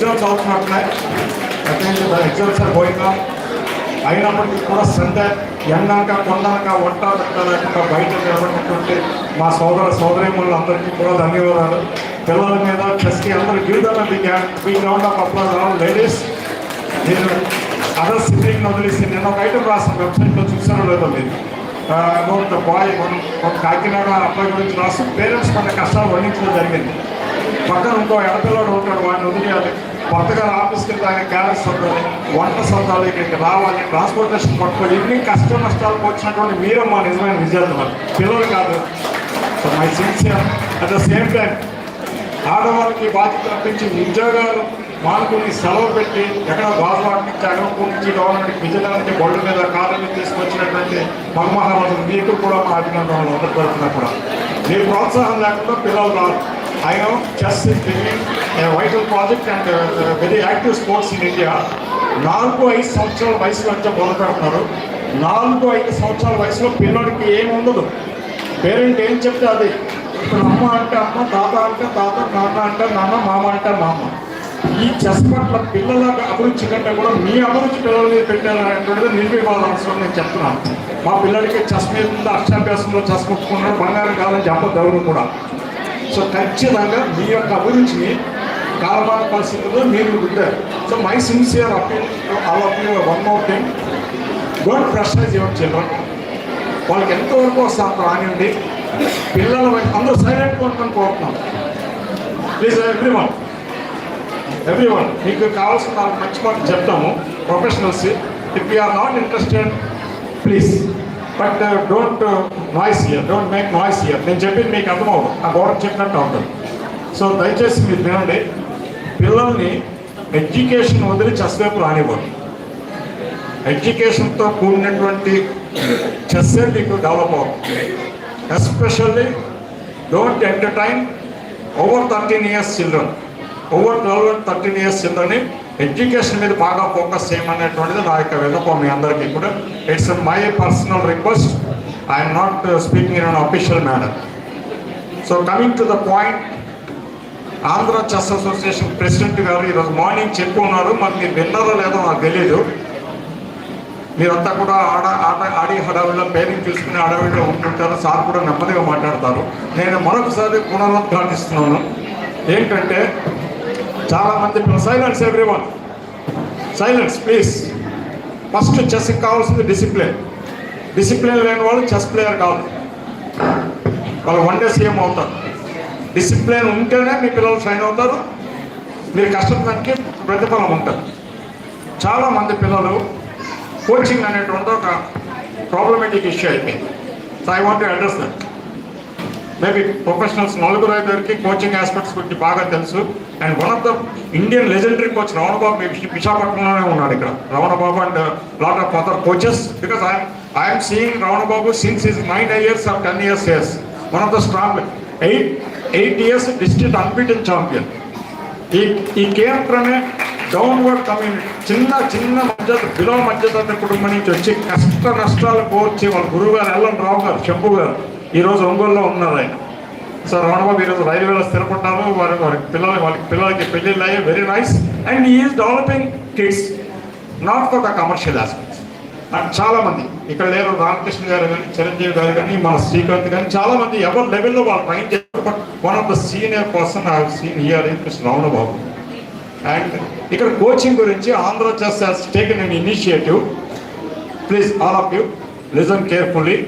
Exams అవుతున్నట్లే exams are going on. అయినప్పటికీ కూడా సండే ఎండనక కొండనక వంట లేకుండా బయట నిలబడినటువంటి మా సోదరీమణులందరికీ కూడా ధన్యవాదాలు. పిల్లల మీద చెస్కి అందరూ గిరిదన్న big round of applause ladies. నేను అదర్ సిబ్లింగ్ వదిలేసి నేను ఒక ఐటమ్ రాసిన వెబ్సైట్లో చూసారో లేదో మీరు అబౌట్ బాయ్ ఒక కాకినాడ అబ్బాయి గురించి రాసి పేరెంట్స్ మన కష్టాలు వర్ణించడం జరిగింది. పక్కన ఇంకో ఎడపిల్లడు ఉంటాడు, వాడిని వదిలేయాలి, కొత్తగా ఆఫీస్కి వెళ్తే ఆయన క్యారెట్స్ ఉండాలి, వంట సొంతాలు ఇక్కడికి రావాలి, ట్రాన్స్పోర్టేషన్ పట్టుకోవాలి. ఇన్ని కష్ట నష్టాలకు వచ్చినటువంటి మీరే మా నిజమైన విద్యార్థులు, పిల్లలు కాదు. So my sincere. At the same time ఆడవాళ్ళకి బాధ్యత తప్పించి ఉద్యోగాలు మానుకుని సెలవు పెట్టి ఎక్కడ బాధవాడి నుంచి అగరపూర్ నుంచి గవర్నమెంట్కి విజయనగరానికి బొడ్డు మీద కారణం తీసుకొచ్చినటువంటి మగమహారాజులు మీకు కూడా మా అభినందనలు అందరికీ కూడా. మీ ప్రోత్సాహం లేకుండా పిల్లలు రాదు. I know chess is becoming a vital project and very active sports in India. 4-5 సంవత్సరాల వయసులో వచ్చే మొదలు పెడుతున్నారు. 4-5 సంవత్సరాల వయసులో పిల్లడికి ఏమి ఉండదు, పేరెంట్ ఏం చెప్తే అది. ఇప్పుడు అమ్మ అంటే అమ్మ, తాత అంటే తాత, నాన్న అంటే నాన్న, మామ అంటే మామ. ఈ చెస్ పట్ల పిల్లల అభిరుచి కంటే కూడా మీ అభిరుచి పిల్లల మీద పెట్టాలనేటువంటిది నిర్వివాదాల్సిన నేను చెప్తున్నాను. మా పిల్లడికి చెస్ మీద ఉంది, అక్షరాభ్యాసంలో చెస్ ముట్టుకున్నాడు, బంగారం కాదని చెప్పదు ఎవరు కూడా. సో ఖచ్చితంగా మీ యొక్క అభిరుచిని కాలమాన పరిస్థితుల్లో మీరు ఉంటారు. So my sincere appeal all of you one more thing, don't pressurise your children. వాళ్ళకి ఎంతవరకు వస్తారు రానివ్వండి. పిల్లల అందరూ సైలెంట్గా ఉంటాను కోరుతున్నాం. ప్లీజ్ ఎవ్రీవన్ మీకు కావాల్సిన నాకు మంచి మాట చెప్తాము. Professionals, if you are not interested please, but don't noise here, don't make noise here. నేను చెప్పింది మీకు అర్థమవుతుంది, ఆ గోడకు చెప్పినట్టు అవుతుంది. సో దయచేసి మీరు వినండి. పిల్లల్ని ఎడ్యుకేషన్ వదిలి చెస్ వైపు రానివ్వదు. ఎడ్యుకేషన్తో కూడినటువంటి చెస్సే మీకు డెవలప్ అవుతుంది. Especially don't entertain over 13 years children, over 12 and 13 years చిల్డ్రన్ని ఎడ్యుకేషన్ మీద బాగా ఫోకస్ చేయమనేటువంటిది నా యొక్క విన్నపం మీ అందరికీ కూడా. It's my personal request. I'm not speaking in an official manner. So coming to the point, Andhra chess association president గారు ఈరోజు మార్నింగ్ చెప్పుకున్నారు. మరి మీరు విన్నారో లేదో నాకు తెలియదు. మీరంతా కూడా ఆడి హడావిడిలో పేరెంట్ చూసుకుని హడావిడిలో ఉంటుంటారు. సార్ కూడా నెమ్మదిగా మాట్లాడతారు. నేను మరొకసారి పునరుద్ఘాటిస్తున్నాను. ఏంటంటే చాలామంది silence, everyone silence please. First చెస్కి కావాల్సింది డిసిప్లిన్. డిసిప్లిన్ లేని వాళ్ళు చెస్ ప్లేయర్ కాదు, వాళ్ళు వన్ డే సీఎం అవుతారు. డిసిప్లిన్ ఉంటేనే మీ పిల్లలు షైన్ అవుతారు, మీరు కష్టపడడానికి ప్రతిఫలం ఉంటుంది. చాలామంది పిల్లలు కోచింగ్ అనేటువంటి ఒక ప్రాబ్లమేటిక్ ఇష్యూ అయిపోయింది. So I want to address that. Maybe professionals 4-5 coaching aspects గురించి బాగా తెలుసు. And one of the Indian legendary coach Ramana Babu విశాఖపట్నంలోనే ఉన్నాడు. ఇక్కడ Ramana Babu and lot of other coaches, because I'm seeing Ramana Babu since his 9 years or 10 years yes, one of the strong 8 years district unbeaten champion. ఈ కేంద్ర అనే downward community, చిన్న below మధ్యతరగతి కుటుంబం నుంచి వచ్చి కష్ట నష్టాలు కోర్చి వాళ్ళ గురువు గారు ఎల్ఎన్ రావు గారు, శంభు గారు ఈరోజు ఒంగోలులో ఉన్నారు ఆయన. సో రమణబాబు ఈరోజు రైల్వేలో స్థిరపడ్డారు. వాళ్ళకి పిల్లలకి పెళ్ళిళ్ళు అయ్యాయి. Very nice. And is developing kids not for the commercial aspects. And చాలామంది ఇక్కడ లేరు, రామకృష్ణ గారు కానీ, చిరంజీవి గారు కానీ, మన శ్రీకాంత్ కానీ, చాలామంది ఎవరి లెవెల్లో వాళ్ళు ట్రైన్ చేస్తారు. But one of the senior person I have seen here is mister Ramana Babu. And ఇక్కడ కోచింగ్ గురించి Andhra chess has taken an initiative. Please all of you listen carefully.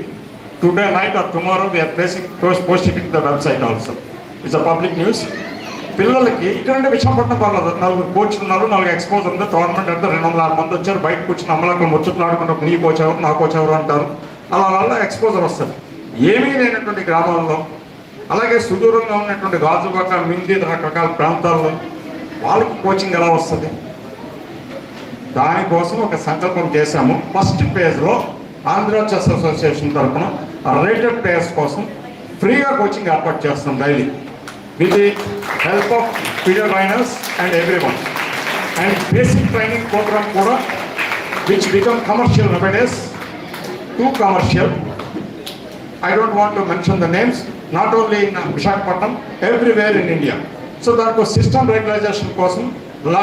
Today night or tomorrow we are posting it to the website also. It's a public news. పిల్లలకి ఇక్కడ విశాఖపట్నం పర్లేదు, 4 కోచ్లు ఉన్నారు, 4 expose ఉంది. Tournament అంటే 206 మంది వచ్చారు. బయట కూర్చుని అమ్మలకు ముచ్చట్లు ఆడుకుంటారు, నీ కోచ్ ఎవరు, నా కోచ్ ఎవరు అంటారు. అలా వల్ల ఎక్స్పోజర్ వస్తుంది. ఏమీ లేనటువంటి గ్రామాల్లో, అలాగే సుదూరంగా ఉన్నటువంటి గాజువాక, మింది రకరకాల ప్రాంతాల్లో వాళ్ళకి కోచింగ్ ఎలా వస్తుంది? దానికోసం ఒక సంకల్పం చేశాము. ఫస్ట్ ఫేజ్లో ఆంధ్ర చెస్ అసోసియేషన్ తరఫున రేటెడ్ ప్లేయర్స్ కోసం ఫ్రీగా కోచింగ్ ఏర్పాటు చేస్తాం daily, with the help of video trainers and everyone. And basic training programme కూడా which become commercial nowadays, too commercial. I don't want to mention the names, not only in Visakhapatnam, everywhere in India. So దానికి system regularisation కోసం lot